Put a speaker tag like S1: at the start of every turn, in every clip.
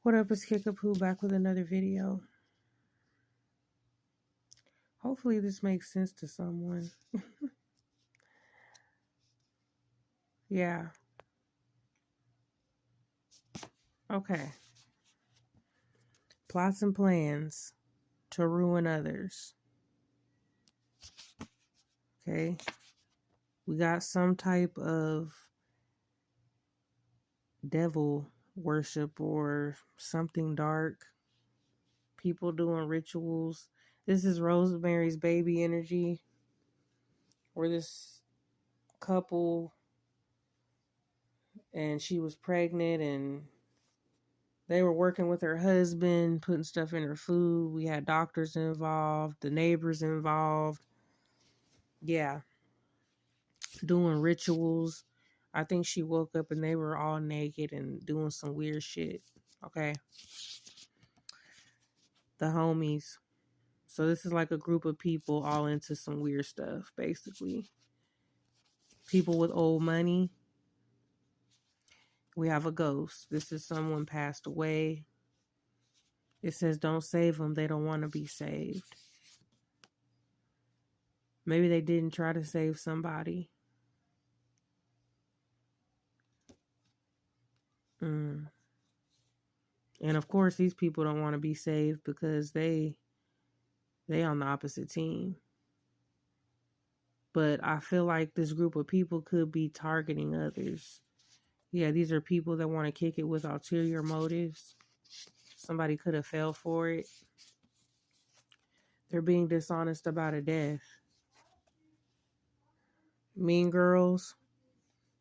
S1: What up, it's Kickapoo back with another video. Hopefully this makes sense to someone. Yeah. Okay. Plots and plans to ruin others. Okay. We got some type of devil worship or something dark. People doing rituals. This is Rosemary's Baby energy, where this couple and she was pregnant and they were working with her husband, putting stuff in her food. We had doctors involved, the neighbors involved. Yeah, doing rituals. I think she woke up and they were all naked and doing some weird shit. Okay. The homies. So this is like a group of people all into some weird stuff, basically. People with old money. We have a ghost. This is someone passed away. It says don't save them. They don't want to be saved. Maybe they didn't try to save somebody. And of course, these people don't want to be saved because they on the opposite team. But I feel like this group of people could be targeting others. Yeah, these are people that want to kick it with ulterior motives. Somebody could have fell for it. They're being dishonest about a death. Mean girls.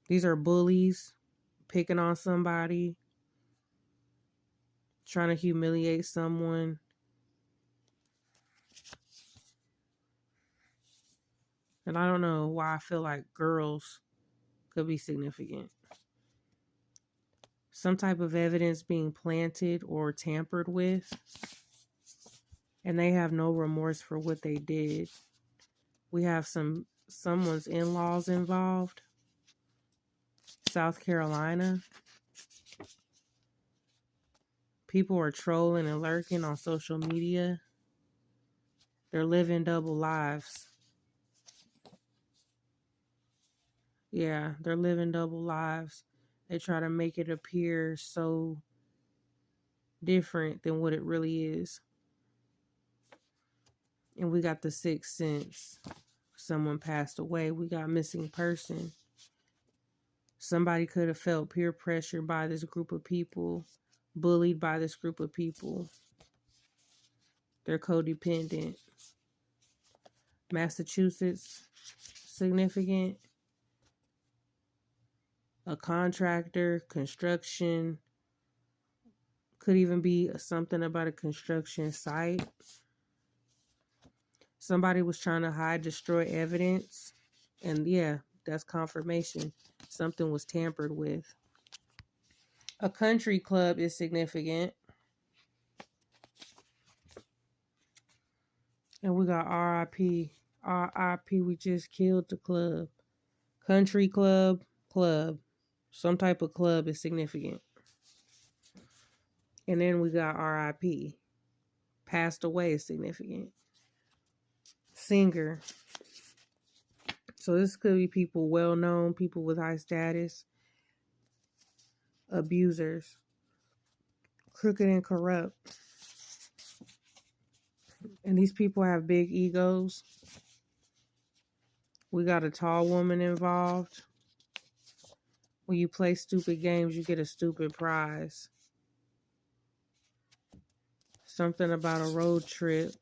S1: These are bullies picking on somebody, trying to humiliate someone. And I don't know why I feel like girls could be significant. Some type of evidence being planted or tampered with, and they have no remorse for what they did. We have someone's in-laws involved. South Carolina. People are trolling and lurking on social media. They're living double lives. Yeah, they're living double lives. They try to make it appear so different than what it really is. And we got the sixth sense. Someone passed away. We got missing person. Somebody could have felt peer pressure by this group of people, bullied by this group of people. They're codependent. Massachusetts, significant. A contractor, construction. Could even be something about a construction site. Somebody was trying to hide, destroy evidence. And yeah, that's confirmation. Something was tampered with. A country club is significant. And we got RIP. RIP, we just killed the club. Country club, club. Some type of club is significant. And then we got RIP. Passed away is significant. Singer. So this could be people well known, people with high status. Abusers. Crooked and corrupt. And these people have big egos. We got a tall woman involved. When you play stupid games, you get a stupid prize. Something about a road trip.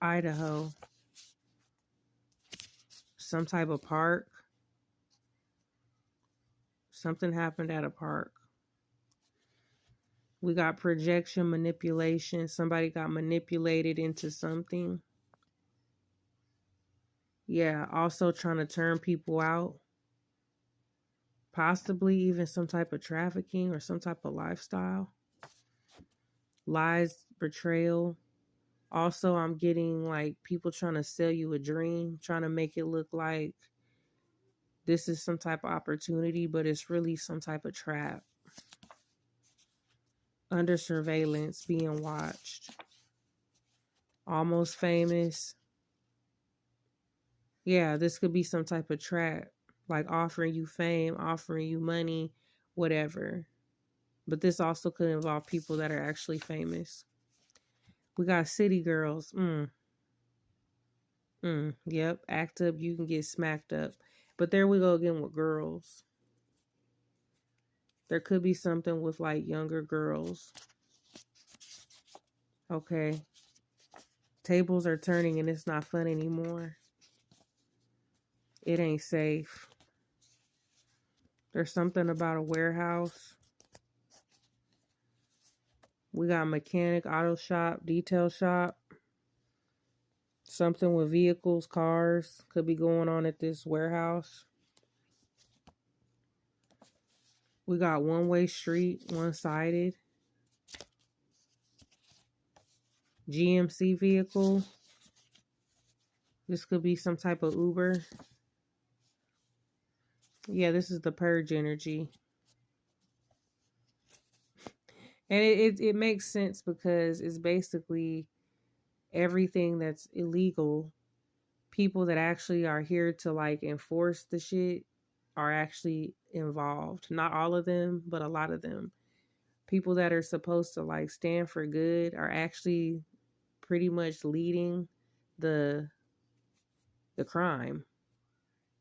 S1: Idaho. Some type of park. Something happened at a park. We got projection, manipulation. Somebody got manipulated into something. Yeah, also trying to turn people out. Possibly even some type of trafficking or some type of lifestyle. Lies, betrayal. Also, I'm getting like people trying to sell you a dream, trying to make it look like this is some type of opportunity, but it's really some type of trap. under surveillance, being watched. Almost famous. Yeah, this could be some type of trap, like offering you fame, offering you money, whatever. But this also could involve people that are actually famous. We got city girls. Yep, act up, you can get smacked up. But there we go again with girls. There could be something with like younger girls. Okay. Tables are turning and it's not fun anymore. It ain't safe. There's something about a warehouse. We got mechanic, auto shop, detail shop. Something with vehicles, cars could be going on at this warehouse. We got one-way street, one-sided. GMC vehicle. This could be some type of Uber. Yeah, this is the purge energy. And it makes sense because it's basically everything that's illegal. People that actually are here to like enforce the shit are actually involved. Not all of them, but a lot of them. People that are supposed to like stand for good are actually pretty much leading the crime.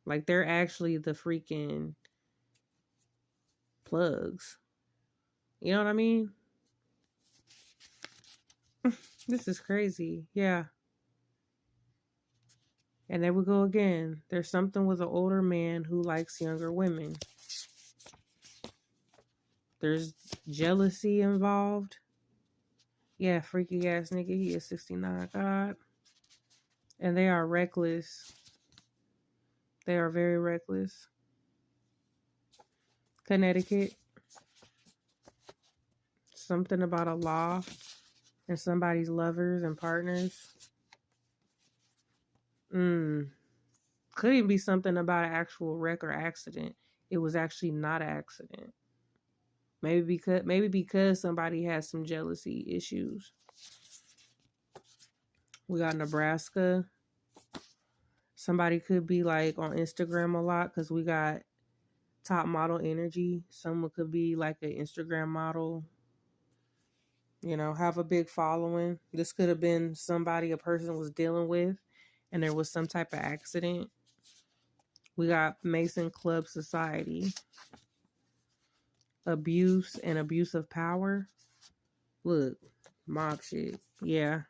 S1: Like they're actually the freaking plugs. You know what I mean? This is crazy. Yeah. And there we go again. There's something with an older man who likes younger women. There's jealousy involved. Yeah, freaky ass nigga. He is 69. God. And they are reckless. They are very reckless. Connecticut. Something about a law and somebody's lovers and partners. Could even be something about an actual wreck or accident. It was actually not an accident. Maybe because somebody has some jealousy issues. We got Nebraska. Somebody could be like on Instagram a lot because we got top model energy. Someone could be like an Instagram model, you know, have a big following. This could have been somebody a person was dealing with and there was some type of accident. We got Mason Club Society. Abuse and abuse of power. Look, mob shit. Yeah.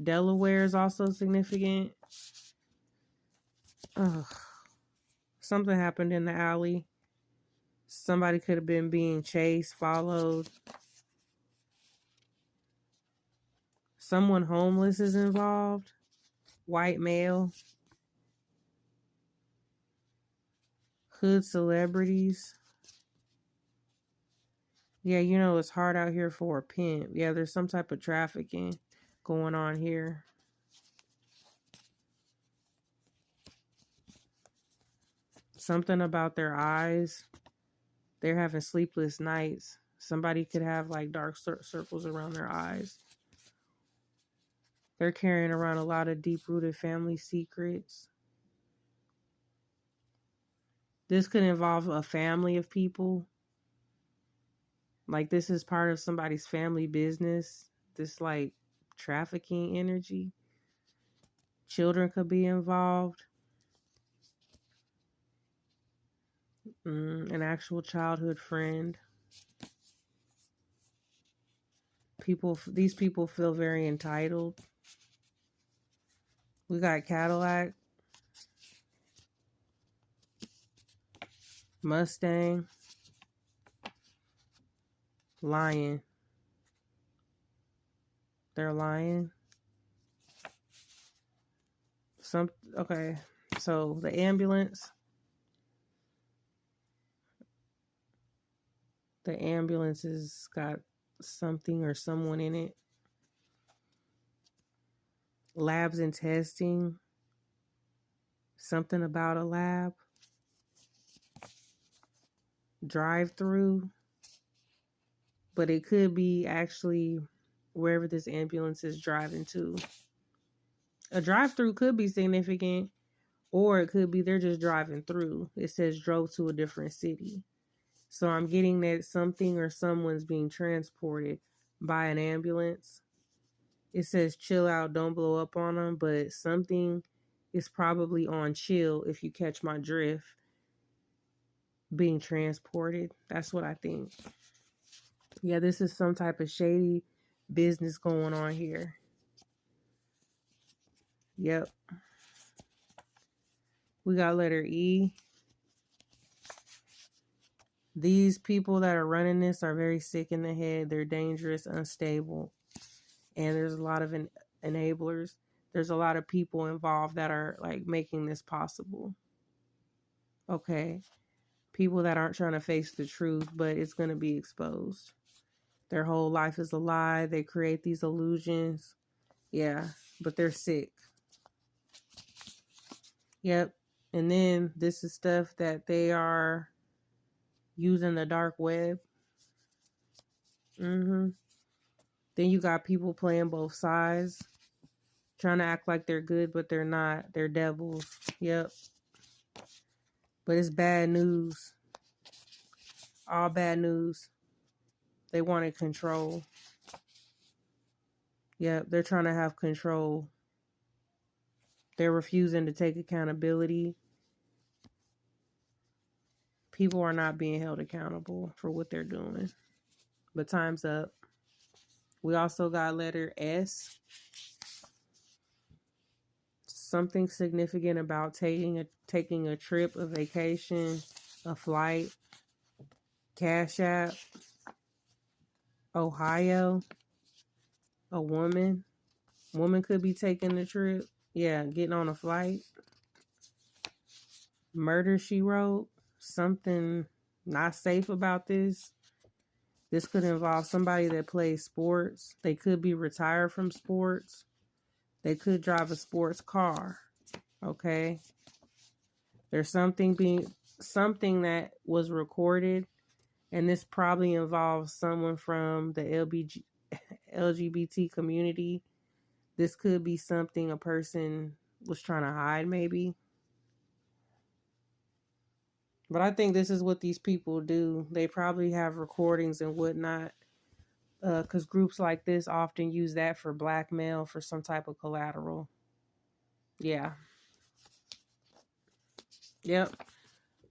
S1: Delaware is also significant. Ugh. Something happened in the alley. Somebody could have been being chased, followed. Someone homeless is involved. White male. Hood celebrities. Yeah, you know, it's hard out here for a pimp. Yeah, there's some type of trafficking going on here. Something about their eyes. They're having sleepless nights. Somebody could have like dark circles around their eyes. They're carrying around a lot of deep-rooted family secrets. This could involve a family of people. Like this is part of somebody's family business. This like trafficking energy. Children could be involved. An actual childhood friend. These people feel very entitled. We got Cadillac. Mustang. Lion. They're lying. Okay. So the ambulance. The ambulance has got something or someone in it. Labs and testing. Something about a lab. Drive-through. but it could be actually wherever this ambulance is driving to. A drive-through could be significant, or it could be they're just driving through. It says drove to a different city. So I'm getting that something or someone's being transported by an ambulance. It says chill out, don't blow up on them, but something is probably on chill, if you catch my drift, being transported. That's what I think. Yeah, this is some type of shady business going on here. Yep. We got letter E. These people that are running this are very sick in the head. They're dangerous, unstable, and there's a lot of enablers. There's a lot of people involved that are like making this possible. Okay. People that aren't trying to face the truth, but it's going to be exposed. Their whole life is a lie. They create these illusions. Yeah, but they're sick. Yep. And then this is stuff that they are using the dark web. Then you got people playing both sides, trying to act like they're good, but they're not. They're devils. Yep. But it's bad news. All bad news. They wanted control. Yep, they're trying to have control. They're refusing to take accountability. People are not being held accountable for what they're doing. But time's up. We also got letter S. Something significant about taking a trip, a vacation, a flight. Cash App. Ohio. A woman. Woman could be taking the trip. Yeah, getting on a flight. Murder, she wrote. Something not safe about this. This could involve somebody that plays sports. They could be retired from sports. They could drive a sports car. Okay. There's something that was recorded, and this probably involves someone from the LGBT community. This could be something a person was trying to hide, maybe. But I think this is what these people do. They probably have recordings and whatnot. Because groups like this often use that for blackmail, for some type of collateral. Yeah. Yep.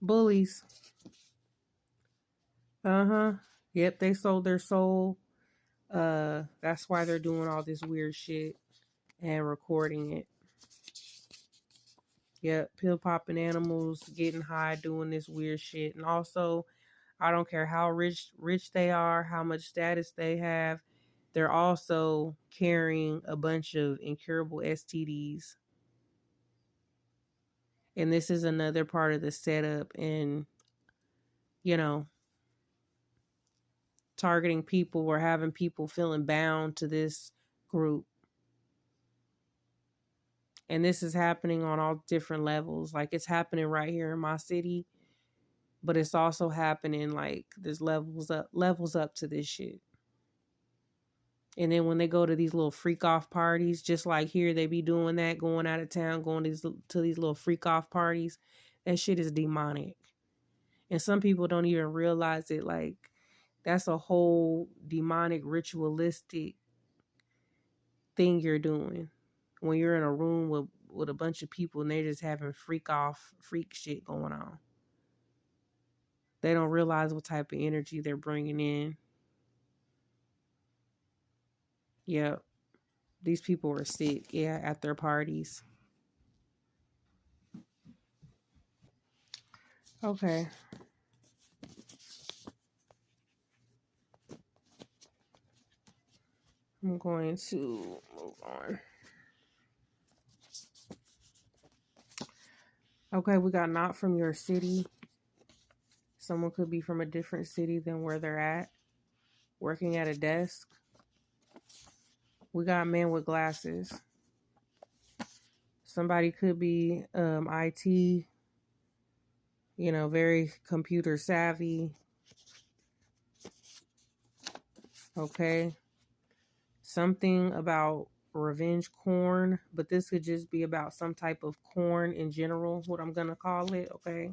S1: Bullies. Yep, they sold their soul. That's why they're doing all this weird shit and recording it. Yep, pill popping animals, getting high, doing this weird shit. And also, I don't care how rich they are, how much status they have, they're also carrying a bunch of incurable STDs. And this is another part of the setup and, targeting people or having people feeling bound to this group. And this is happening on all different levels. Like, it's happening right here in my city, but it's also happening like there's levels up to this shit. And then when they go to these little freak off parties, just like here, they be doing that, going out of town, going to these little freak off parties. That shit is demonic. And some people don't even realize it. Like, that's a whole demonic, ritualistic thing you're doing when you're in a room with a bunch of people and they're just having freak shit going on. They don't realize what type of energy they're bringing in. Yeah, these people are sick, yeah, at their parties. Okay. I'm going to move on. Okay, we got not from your city. Someone could be from a different city than where they're at, working at a desk. We got man with glasses. Somebody could be IT, very computer savvy. Okay. Something about revenge corn, but this could just be about some type of corn in general, what I'm going to call it. Okay.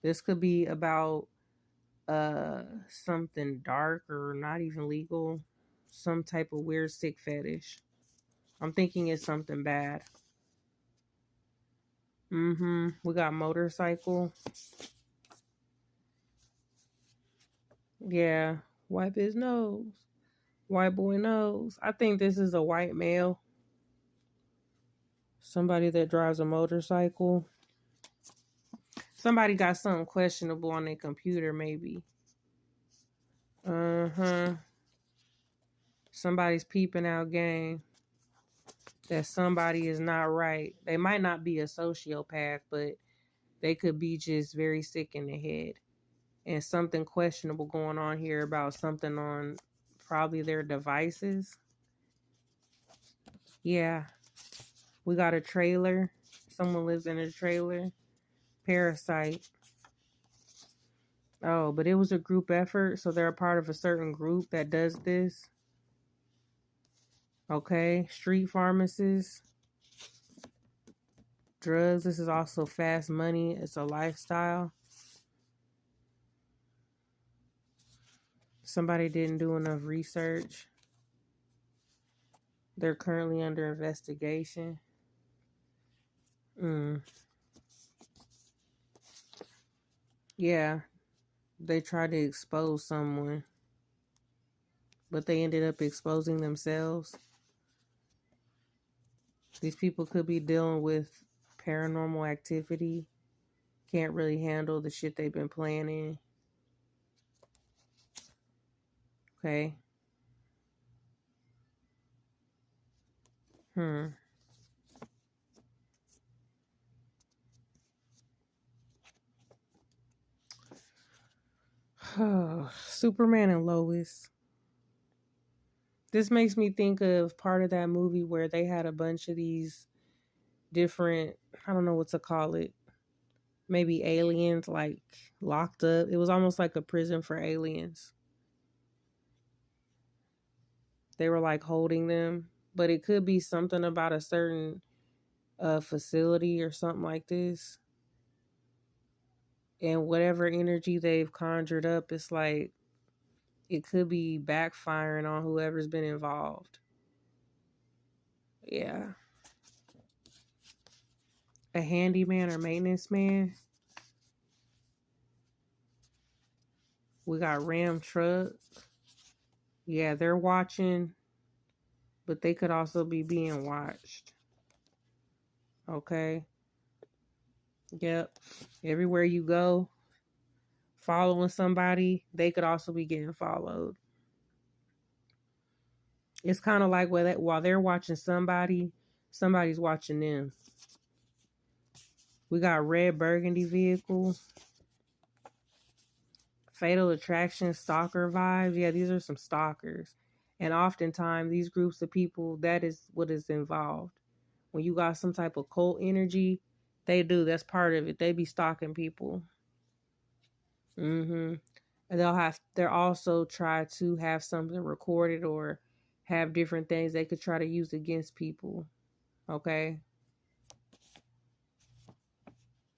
S1: This could be about something dark or not even legal, some type of weird sick fetish. I'm thinking it's something bad. We got motorcycle. Yeah. Wipe his nose. White boy nose. I think this is a white male. Somebody that drives a motorcycle. Somebody got something questionable on their computer, maybe. Somebody's peeping out game. That somebody is not right. They might not be a sociopath, but they could be just very sick in the head. And something questionable going on here about something on probably their devices. Yeah. We got a trailer. Someone lives in a trailer. Parasite. Oh, but it was a group effort, so they're a part of a certain group that does this. Okay. Street pharmacists. Drugs. This is also fast money. It's a lifestyle. Somebody didn't do enough research. They're currently under investigation. Yeah. They tried to expose someone, but they ended up exposing themselves. These people could be dealing with paranormal activity. Can't really handle the shit they've been planning. Okay. Superman and Lois. This makes me think of part of that movie where they had a bunch of these different, I don't know what to call it, maybe aliens like locked up. It was almost like a prison for aliens. They were like holding them, but it could be something about a certain facility or something like this. And whatever energy they've conjured up, it's like it could be backfiring on whoever's been involved. Yeah. A handyman or maintenance man. We got Ram truck. Yeah, they're watching, but they could also be being watched. Okay. Yep. Everywhere you go, following somebody, they could also be getting followed. It's kind of like while they're watching somebody, somebody's watching them. We got red burgundy vehicle. Fatal attraction, stalker vibes. Yeah, these are some stalkers. And oftentimes these groups of people, that is what is involved. When you got some type of cult energy, they do. That's part of it. They be stalking people. And they'll also try to have something recorded or have different things they could try to use against people. Okay.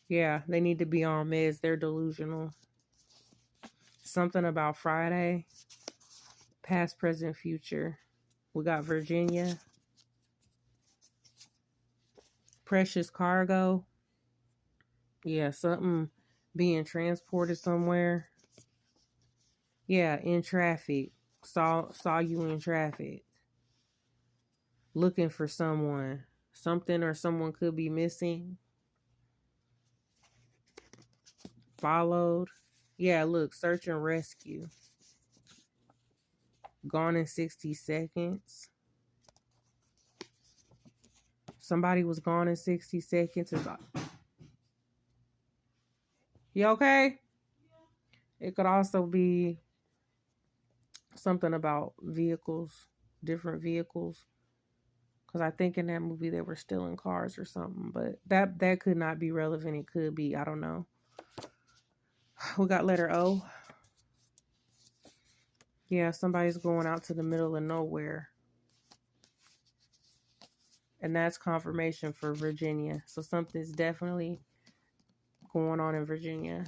S1: Yeah, they need to be on meds. They're delusional. Something about Friday. Past, present, future. We got Virginia. Precious cargo. Yeah, something being transported somewhere. Yeah, in traffic. Saw you in traffic. Looking for someone. Something or someone could be missing. Followed. Yeah, look, search and rescue. Gone in 60 seconds. Somebody was gone in 60 seconds. You okay? It could also be something about vehicles, different vehicles. Because I think in that movie they were stealing cars or something. But that could not be relevant. It could be. I don't know. We got letter O. Yeah, somebody's going out to the middle of nowhere. And that's confirmation for Virginia. So something's definitely going on in Virginia.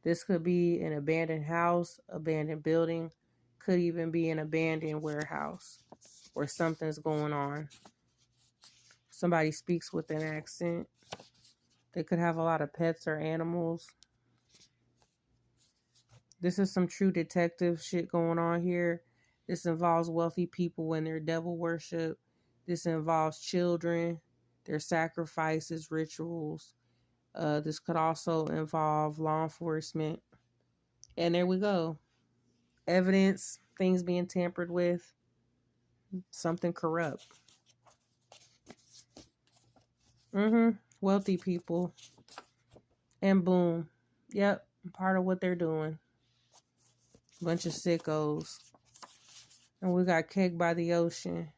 S1: This could be an abandoned house, abandoned building, could even be an abandoned warehouse where something's going on. Somebody speaks with an accent. They could have a lot of pets or animals. This is some true detective shit going on here. This involves wealthy people and their devil worship. This involves children, their sacrifices, rituals. This could also involve law enforcement. And there we go. Evidence, things being tampered with, something corrupt. Wealthy people. And boom. Yep, part of what they're doing. Bunch of sickos. And we got cake by the ocean.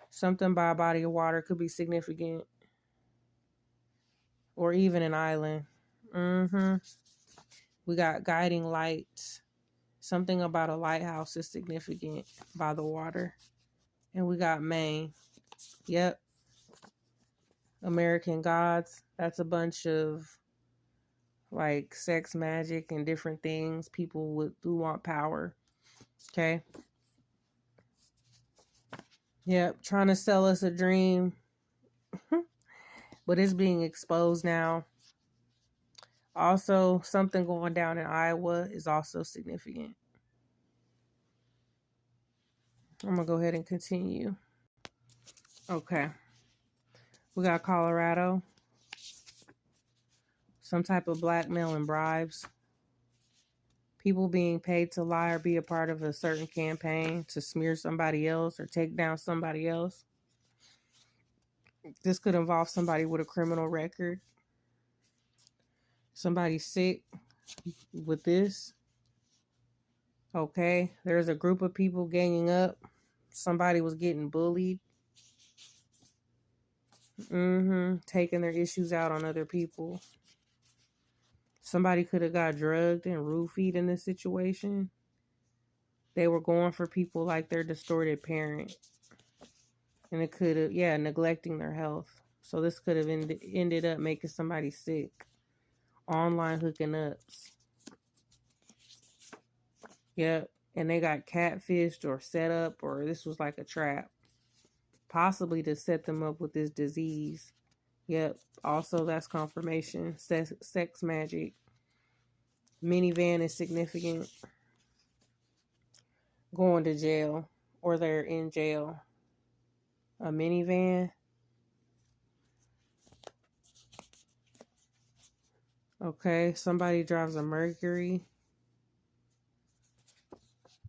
S1: Something by a body of water could be significant. Or even an island. We got guiding lights. Something about a lighthouse is significant by the water. And we got Maine. Yep. American Gods. That's a bunch of like sex magic and different things. People who want power. Okay. Yep. Trying to sell us a dream. But it's being exposed now. Also, something going down in Iowa is also significant. I'm going to go ahead and continue. Okay. We got Colorado. Some type of blackmail and bribes. People being paid to lie or be a part of a certain campaign to smear somebody else or take down somebody else. This could involve somebody with a criminal record. Somebody sick with this. Okay. There's a group of people ganging up. Somebody was getting bullied. Taking their issues out on other people. Somebody could have got drugged and roofied in this situation. They were going for people like their distorted parent. And it could have, neglecting their health. So this could have ended up making somebody sick. Online hooking ups. Yep. And they got catfished or set up, or this was like a trap. Possibly to set them up with this disease. Yep. Also, that's confirmation. Sex magic. Minivan is significant. Going to jail. Or they're in jail. A minivan. Okay. Somebody drives a Mercury.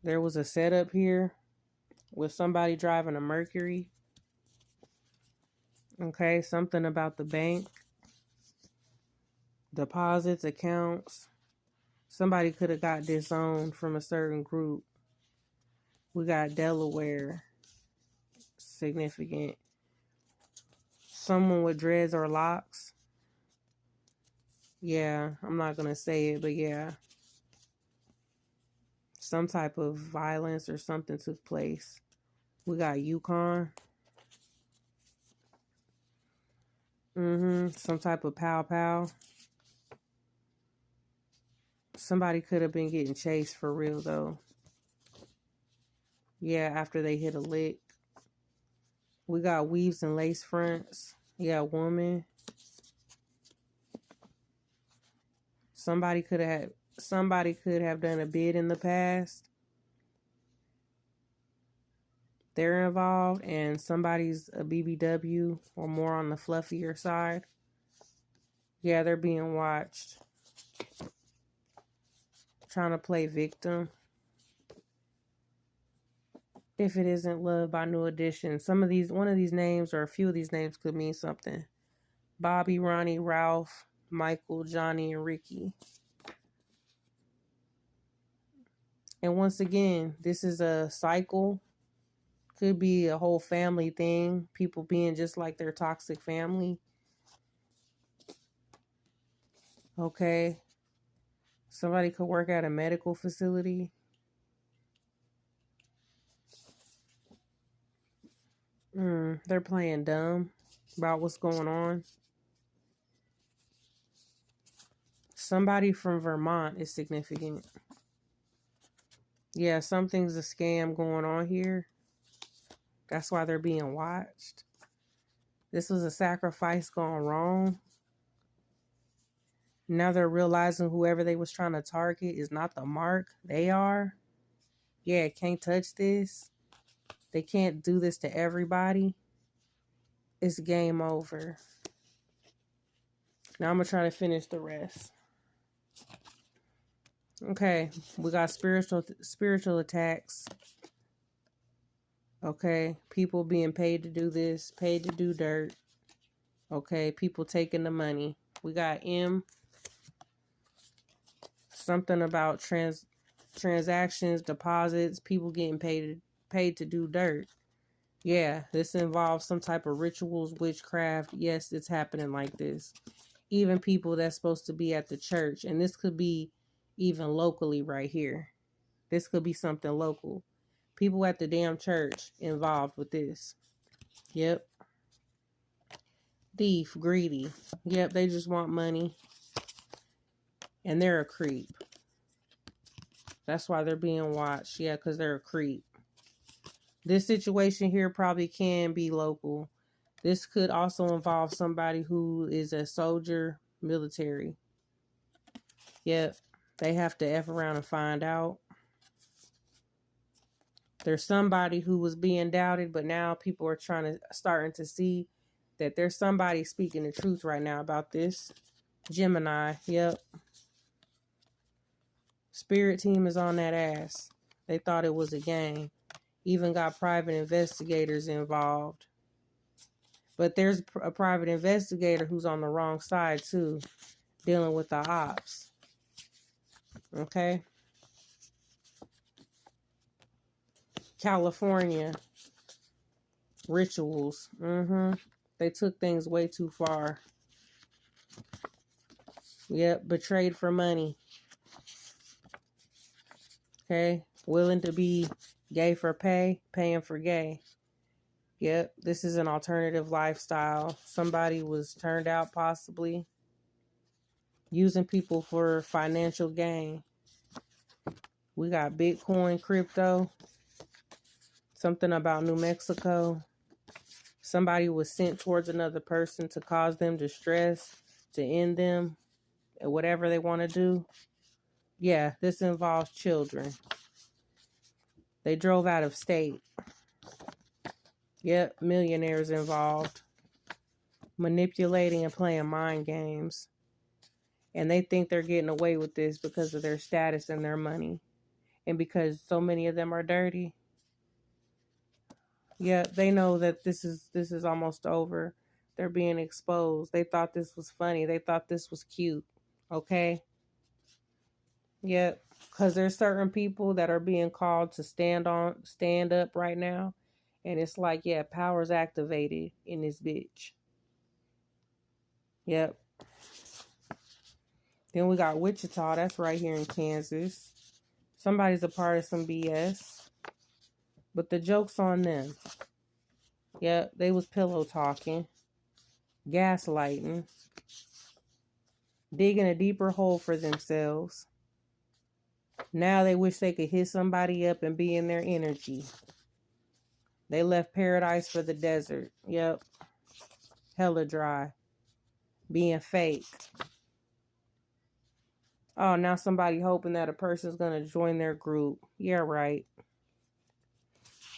S1: There was a setup here with somebody driving a Mercury. Okay. Something about the bank. Deposits, accounts. Somebody could have got disowned from a certain group. We got Delaware. Significant. Someone with dreads or locks. Yeah, I'm not going to say it, but yeah. Some type of violence or something took place. We got Yukon. Some type of pow. Somebody could have been getting chased for real, though. Yeah, after they hit a lick. We got weaves and lace fronts. Yeah, woman. Somebody could have done a bid in the past. They're involved, and somebody's a BBW or more on the fluffier side. Yeah, they're being watched. Trying to play victim. If it isn't Love by New Edition. One of these names or a few of these names could mean something. Bobby, Ronnie, Ralph, Michael, Johnny, and Ricky. And once again, this is a cycle. Could be a whole family thing. People being just like their toxic family. Okay. Somebody could work at a medical facility. They're playing dumb about what's going on. Somebody from Vermont is significant. Yeah, something's a scam going on here. That's why they're being watched. This was a sacrifice gone wrong. Now they're realizing whoever they was trying to target is not the mark. They are. Yeah, can't touch this. They can't do this to everybody. It's game over. Now I'm going to try to finish the rest. Okay, we got spiritual attacks. Okay, people being paid to do this, paid to do dirt. Okay, people taking the money. We got M. Something about transactions, deposits, people getting paid to do dirt. Yeah, this involves some type of rituals, witchcraft. Yes, it's happening like this. Even people that's supposed to be at the church, and this could be even locally right here. This could be something local. People at the damn church involved with this. Yep. Thief, greedy. Yep, they just want money. And they're a creep. That's why they're being watched. Yeah, because they're a creep. This situation here probably can be local. This could also involve somebody who is a soldier, military. Yep, they have to F around and find out. There's somebody who was being doubted, but now people are starting to see that there's somebody speaking the truth right now about this. Gemini, yep. Spirit team is on that ass. They thought it was a game. Even got private investigators involved. But there's a private investigator who's on the wrong side too, dealing with the ops. Okay? California. Rituals. They took things way too far. Yep, betrayed for money. Okay? Willing to be gay for pay, paying for gay. Yep, this is an alternative lifestyle. Somebody was turned out possibly. Using people for financial gain. We got Bitcoin, crypto. Something about New Mexico. Somebody was sent towards another person to cause them distress, to end them, and whatever they want to do. Yeah, this involves children. They drove out of state. Yep, millionaires involved. Manipulating and playing mind games. And they think they're getting away with this because of their status and their money. And because so many of them are dirty. Yeah, they know that this is almost over. They're being exposed. They thought this was funny. They thought this was cute. Okay? Yep. Because there's certain people that are being called to stand up right now. And it's like, yeah, power's activated in this bitch. Yep. Then we got Wichita. That's right here in Kansas. Somebody's a part of some BS. But the joke's on them. Yep, they was pillow talking. Gaslighting. Digging a deeper hole for themselves. Now they wish they could hit somebody up and be in their energy. They left paradise for the desert. Yep. Hella dry. Being fake. Oh, now somebody hoping that a person's going to join their group. Yeah, right.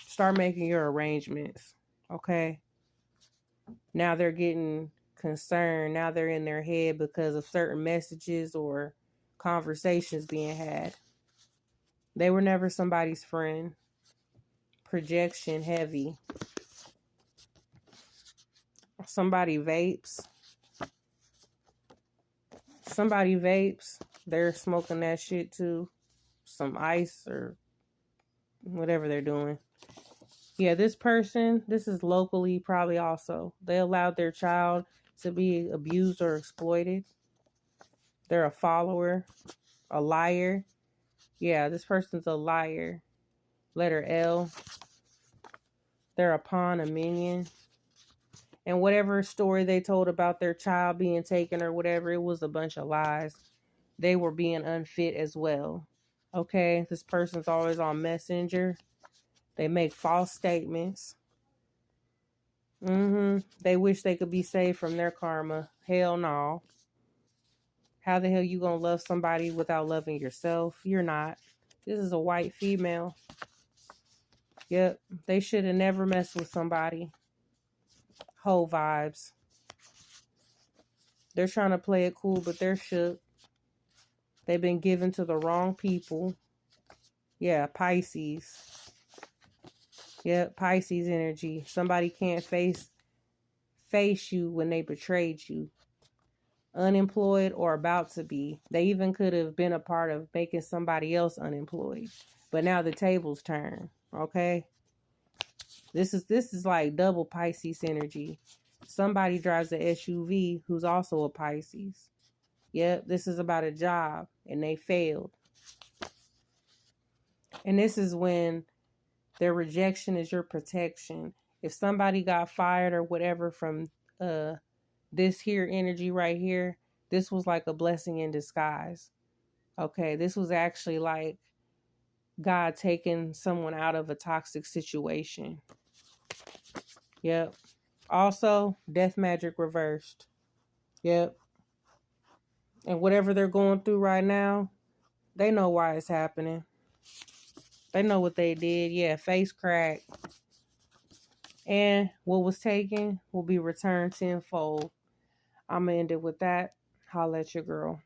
S1: Start making your arrangements. Okay? Now they're getting concerned. Now they're in their head because of certain messages or conversations being had. They were never somebody's friend. Projection heavy. Somebody vapes. They're smoking that shit too. Some ice or whatever they're doing. Yeah, this person, this is locally probably also. They allowed their child to be abused or exploited. They're a follower, a liar. Yeah, this person's a liar. Letter L. They're a pawn, a minion. And whatever story they told about their child being taken or whatever, it was a bunch of lies. They were being unfit as well. Okay, this person's always on Messenger. They make false statements. They wish they could be saved from their karma. Hell no. How the hell you gonna love somebody without loving yourself? You're not. This is a white female. Yep, they should have never messed with somebody. Whole vibes. They're trying to play it cool, but they're shook. They've been given to the wrong people. Yeah, Pisces. Yep, Pisces energy. Somebody can't face you when they betrayed you. Unemployed or about to be. They even could have been a part of making somebody else unemployed. But now the tables turn. Okay? This is like double Pisces energy. Somebody drives a SUV who's also a Pisces. Yep, this is about a job and they failed. And this is when their rejection is your protection. If somebody got fired or whatever from this here energy right here, this was like a blessing in disguise. Okay, this was actually like God taking someone out of a toxic situation. Yep. Also, death magic reversed. Yep. And whatever they're going through right now, they know why it's happening. They know what they did. Yeah, face crack. And what was taken will be returned tenfold. I'm going to end it with that. Holla at your girl.